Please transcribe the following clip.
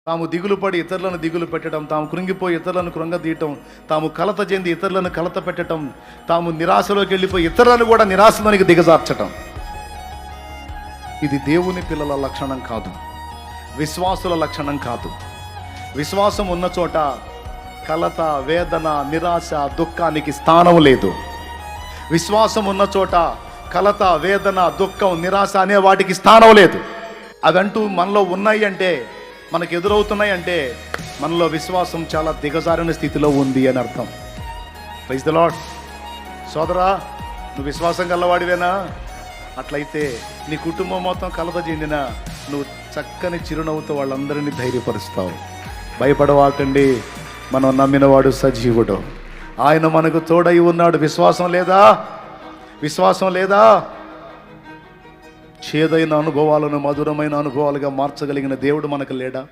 తాము దిగులు పడి ఇతరులను దిగులు పెట్టడం, తాము కృంగిపోయి ఇతరులను కృంగదీయటం, తాము కలత చెంది ఇతరులను కలత పెట్టడం, తాము నిరాశలోకి వెళ్ళిపోయి ఇతరులను కూడా నిరాశలోనికి దిగజార్చటం. ఇది దేవుని పిల్లల లక్షణం కాదు, విశ్వాసుల లక్షణం కాదు. విశ్వాసం ఉన్న చోట కలత, వేదన, నిరాశ, దుఃఖానికి స్థానం లేదు. విశ్వాసం ఉన్న చోట కలత, వేదన, దుఃఖం, నిరాశ అనే వాటికి స్థానం లేదు. అవంటూ మనలో ఉన్నాయి అంటే, మనకు ఎదురవుతున్నాయి అంటే మనలో విశ్వాసం చాలా దిగజారిన స్థితిలో ఉంది అని అర్థం. Praise the lord. సోదరా, నువ్వు విశ్వాసం గలవాడివేనా? అట్లయితే నీ కుటుంబం మొత్తం కలత చెందినా నువ్వు చక్కని చిరునవ్వుతో వాళ్ళందరినీ ధైర్యపరుస్తావు. భయపడవాకండి, మనం నమ్మినవాడు సజీవుడు, ఆయన మనకు తోడై ఉన్నాడు. విశ్వాసం లేదా? విశ్వాసం లేదా? చేదైన అనుభవాలను మధురమైన అనుభవాలుగా మార్చగలిగిన దేవుడు మనకు లేడా?